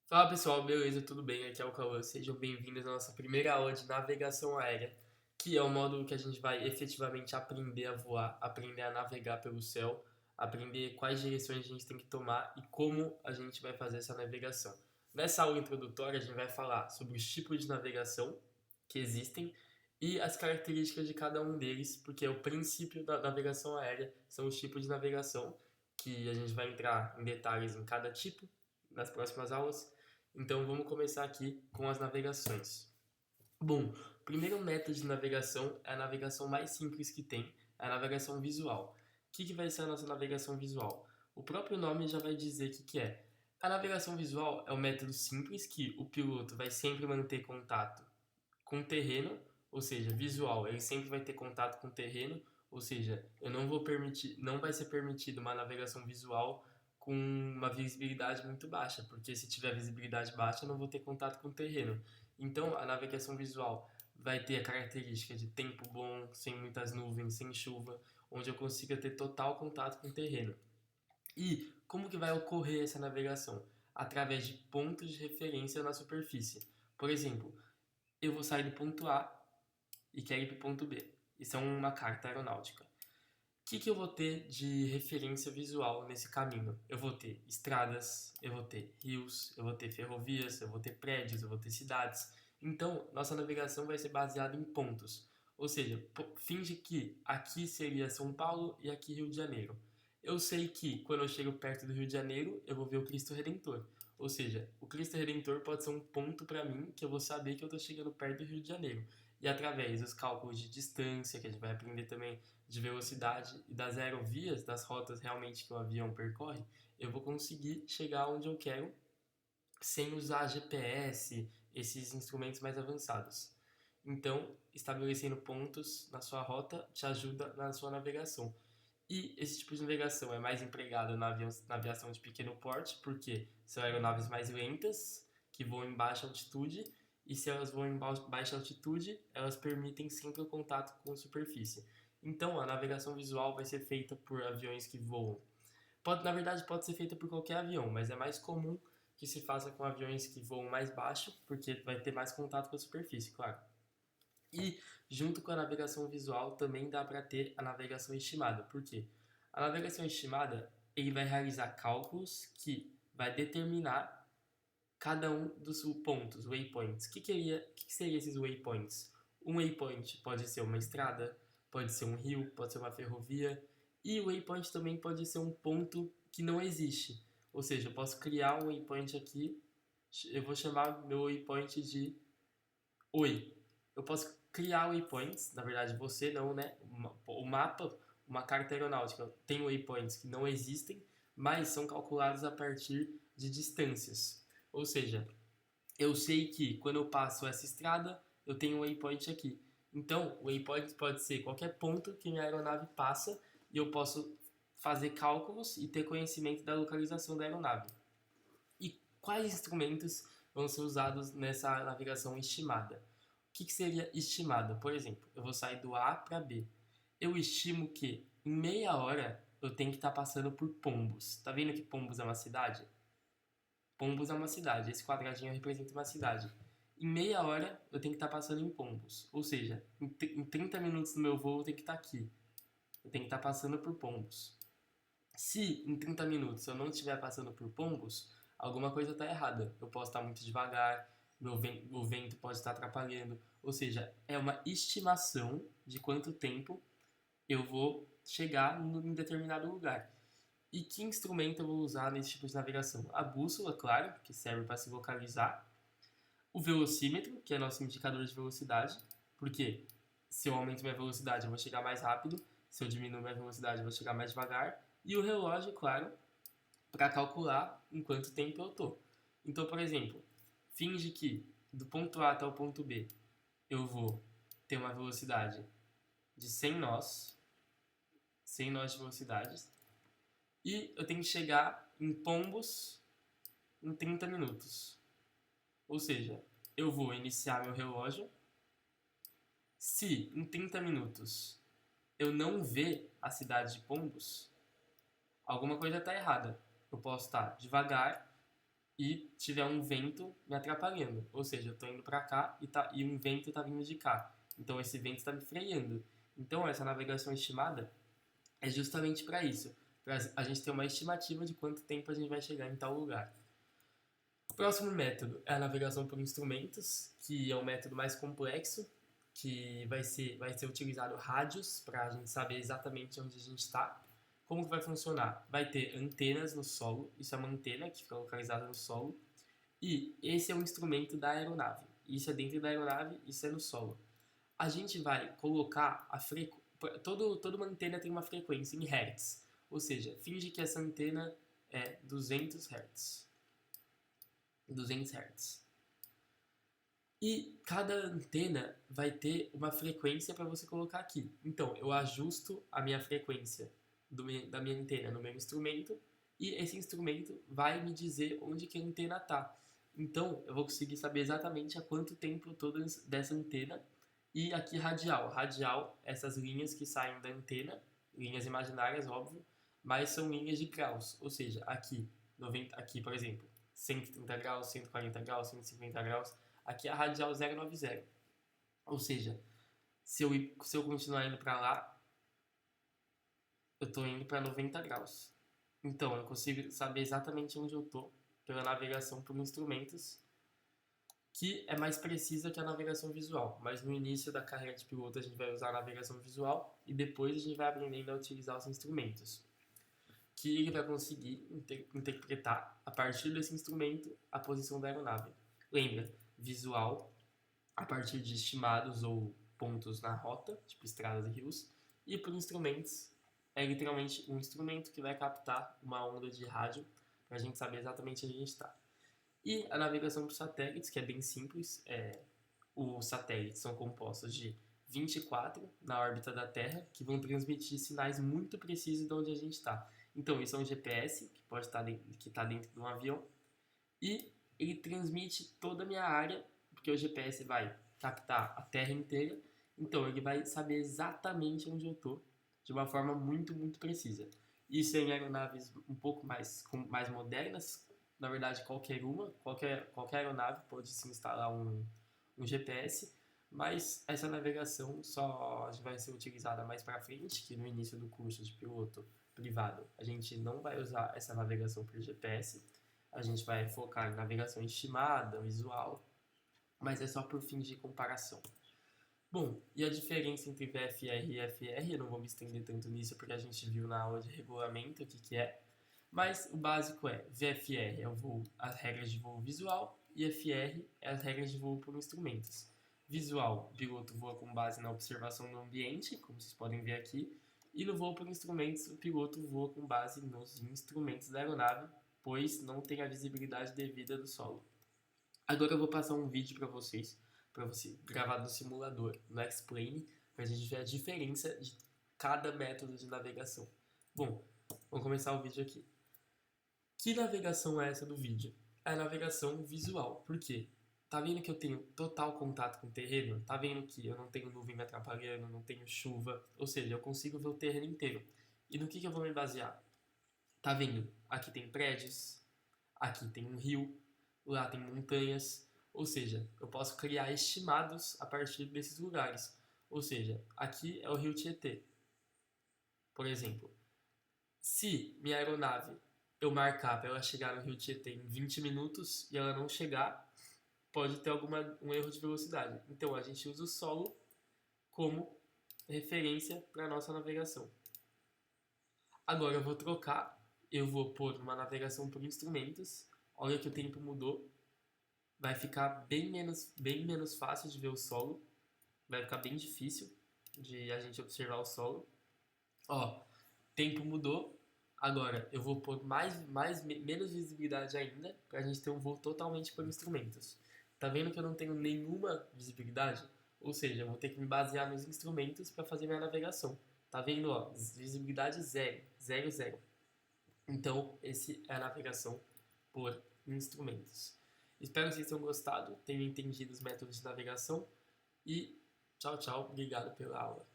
Fala pessoal, beleza? Tudo bem? Aqui é o Cauã. Sejam bem-vindos à nossa primeira aula de navegação aérea, que é o módulo que a gente vai efetivamente aprender a voar, aprender a navegar pelo céu, aprender quais direções a gente tem que tomar e como a gente vai fazer essa navegação. Nessa aula introdutória, a gente vai falar sobre os tipos de navegação que existem e as características de cada um deles, porque é o princípio da navegação aérea, são os tipos de navegação, que a gente vai entrar em detalhes em cada tipo nas próximas aulas. Então vamos começar aqui com as navegações. Bom, o primeiro método de navegação é a navegação mais simples que tem, é a navegação visual. O que vai ser a nossa navegação visual? O próprio nome já vai dizer o que é. A navegação visual é um método simples que o piloto vai sempre manter contato com o terreno, ou seja, visual, ele sempre vai ter contato com o terreno, ou seja, eu não vou permitir, não vai ser permitido uma navegação visual com uma visibilidade muito baixa, porque se tiver visibilidade baixa, eu não vou ter contato com o terreno. Então, a navegação visual vai ter a característica de tempo bom, sem muitas nuvens, sem chuva, onde eu consiga ter total contato com o terreno. E como que vai ocorrer essa navegação? Através de pontos de referência na superfície. Por exemplo, eu vou sair do ponto A e quero ir para o ponto B. Isso é uma carta aeronáutica. O que eu vou ter de referência visual nesse caminho? Eu vou ter estradas, eu vou ter rios, eu vou ter ferrovias, eu vou ter prédios, eu vou ter cidades. Então, nossa navegação vai ser baseada em pontos. Ou seja, finge que aqui seria São Paulo e aqui Rio de Janeiro. Eu sei que quando eu chego perto do Rio de Janeiro, eu vou ver o Cristo Redentor. Ou seja, o Cristo Redentor pode ser um ponto para mim que eu vou saber que eu estou chegando perto do Rio de Janeiro. E através dos cálculos de distância, que a gente vai aprender também de velocidade e das aerovias, das rotas realmente que o avião percorre, eu vou conseguir chegar onde eu quero sem usar GPS, esses instrumentos mais avançados. Então, estabelecendo pontos na sua rota te ajuda na sua navegação. E esse tipo de navegação é mais empregado na aviação de pequeno porte, porque são aeronaves mais lentas, que voam em baixa altitude, e se elas voam em baixa altitude, elas permitem sempre o contato com a superfície. Então, a navegação visual vai ser feita por aviões que voam. Na verdade, pode ser feita por qualquer avião, mas é mais comum que se faça com aviões que voam mais baixo, porque vai ter mais contato com a superfície, claro. E junto com a navegação visual também dá para ter a navegação estimada. Por quê? A navegação estimada ele vai realizar cálculos que vai determinar cada um dos pontos, waypoints. Que seria esses waypoints? Um waypoint pode ser uma estrada, pode ser um rio, pode ser uma ferrovia. E o waypoint também pode ser um ponto que não existe. Ou seja, eu posso criar um waypoint aqui, eu vou chamar meu waypoint de Oi. Eu posso criar waypoints, na verdade você não, né? O mapa, uma carta aeronáutica tem waypoints que não existem, mas são calculados a partir de distâncias. Ou seja, eu sei que quando eu passo essa estrada, eu tenho um waypoint aqui. Então, o waypoint pode ser qualquer ponto que minha aeronave passa e eu posso fazer cálculos e ter conhecimento da localização da aeronave. E quais instrumentos vão ser usados nessa navegação estimada? O que seria estimada? Por exemplo, eu vou sair do A para B. Eu estimo que em meia hora eu tenho que estar passando por Pombos. Tá vendo que Pombos é uma cidade? Pombos é uma cidade, esse quadradinho representa uma cidade. Em meia hora eu tenho que estar passando em Pombos. Ou seja, em 30 minutos do meu voo eu tenho que estar aqui. Eu tenho que estar passando por Pombos. Se em 30 minutos eu não estiver passando por Pombos, alguma coisa está errada. Eu posso estar muito devagar, o vento pode estar atrapalhando. Ou seja, é uma estimação de quanto tempo eu vou chegar em determinado lugar. E que instrumento eu vou usar nesse tipo de navegação? A bússola, claro, que serve para se localizar. O velocímetro, que é nosso indicador de velocidade, porque se eu aumento minha velocidade eu vou chegar mais rápido, se eu diminuo minha velocidade eu vou chegar mais devagar. E o relógio, claro, para calcular em quanto tempo eu tô. Então, por exemplo, finge que do ponto A até o ponto B eu vou ter uma velocidade de 100 nós de velocidade, e eu tenho que chegar em Pombos em 30 minutos. Ou seja, eu vou iniciar meu relógio. Se em 30 minutos eu não ver a cidade de Pombos, alguma coisa está errada. Eu posso estar devagar, e tiver um vento me atrapalhando. Ou seja, eu estou indo para cá e um vento está vindo de cá. Então esse vento está me freando. Então essa navegação estimada é justamente para isso, para a gente ter uma estimativa de quanto tempo a gente vai chegar em tal lugar. O próximo método é a navegação por instrumentos, que é um método mais complexo, que vai ser utilizado rádios para a gente saber exatamente onde a gente está. Como que vai funcionar? Vai ter antenas no solo, isso é uma antena que fica localizada no solo, e esse é um instrumento da aeronave. Isso é dentro da aeronave, isso é no solo. A gente vai colocar a frequência. Toda uma antena tem uma frequência em hertz, ou seja, finge que essa antena é 200 hertz. 200 Hz. E cada antena vai ter uma frequência para você colocar aqui. Então, eu ajusto a minha frequência da minha antena no meu instrumento e esse instrumento vai me dizer onde que a antena está. Então, eu vou conseguir saber exatamente a quanto tempo toda dessa antena. E aqui radial. Radial, essas linhas que saem da antena, linhas imaginárias, óbvio, mas são linhas de graus. Ou seja, aqui, 90, aqui por exemplo, 130 graus, 140 graus, 150 graus. Aqui é a radial 090. Ou seja, se eu continuar indo para lá, eu estou indo para 90 graus. Então, eu consigo saber exatamente onde eu estou pela navegação por instrumentos, que é mais precisa que a navegação visual. Mas no início da carreira de piloto a gente vai usar a navegação visual e depois a gente vai aprendendo a utilizar os instrumentos, que ele vai conseguir interpretar, a partir desse instrumento, a posição da aeronave. Lembra, visual, a partir de estimados ou pontos na rota, tipo estradas e rios, e por instrumentos, é literalmente um instrumento que vai captar uma onda de rádio para a gente saber exatamente onde a gente está. E a navegação por satélites, que é bem simples, os satélites são compostos de 24 na órbita da Terra, que vão transmitir sinais muito precisos de onde a gente está. Então, isso é um GPS, que pode estar que está dentro de um avião, e ele transmite toda a minha área, porque o GPS vai captar a Terra inteira, então ele vai saber exatamente onde eu estou, de uma forma muito, muito precisa. Isso em aeronaves um pouco mais modernas, na verdade qualquer aeronave pode se instalar um GPS, mas essa navegação só vai ser utilizada mais para frente, que no início do curso de piloto privado a gente não vai usar essa navegação por GPS, a gente vai focar em navegação estimada, visual, mas é só por fins de comparação. Bom, e a diferença entre VFR e FR, eu não vou me estender tanto nisso porque a gente viu na aula de regulamento o que é, mas o básico é VFR é o voo, as regras de voo visual e FR é as regras de voo por instrumentos. Visual, o piloto voa com base na observação do ambiente, como vocês podem ver aqui, e no voo por instrumentos, o piloto voa com base nos instrumentos da aeronave, pois não tem a visibilidade devida do solo. Agora eu vou passar um vídeo para você gravado no simulador, no X-Plane, para a gente ver a diferença de cada método de navegação. Bom, vamos começar o vídeo aqui. Que navegação é essa do vídeo? É a navegação visual. Por quê? Tá vendo que eu tenho total contato com o terreno? Tá vendo que eu não tenho nuvem me atrapalhando, não tenho chuva? Ou seja, eu consigo ver o terreno inteiro. E no que eu vou me basear? Tá vendo? Aqui tem prédios, aqui tem um rio, lá tem montanhas. Ou seja, eu posso criar estimados a partir desses lugares. Ou seja, aqui é o rio Tietê. Por exemplo, se minha aeronave eu marcar para ela chegar no rio Tietê em 20 minutos e ela não chegar, pode ter um erro de velocidade. Então a gente usa o solo como referência para a nossa navegação. Agora eu vou trocar, eu vou pôr uma navegação por instrumentos. Olha que o tempo mudou. Vai ficar bem menos fácil de ver o solo. Vai ficar bem difícil de a gente observar o solo. Ó, tempo mudou. Agora eu vou pôr menos visibilidade ainda para a gente ter um voo totalmente por instrumentos. Tá vendo que eu não tenho nenhuma visibilidade? Ou seja, eu vou ter que me basear nos instrumentos para fazer minha navegação. Tá vendo? Ó, visibilidade zero, zero, zero. Então, esse é a navegação por instrumentos. Espero que vocês tenham gostado, tenham entendido os métodos de navegação e tchau, tchau, obrigado pela aula.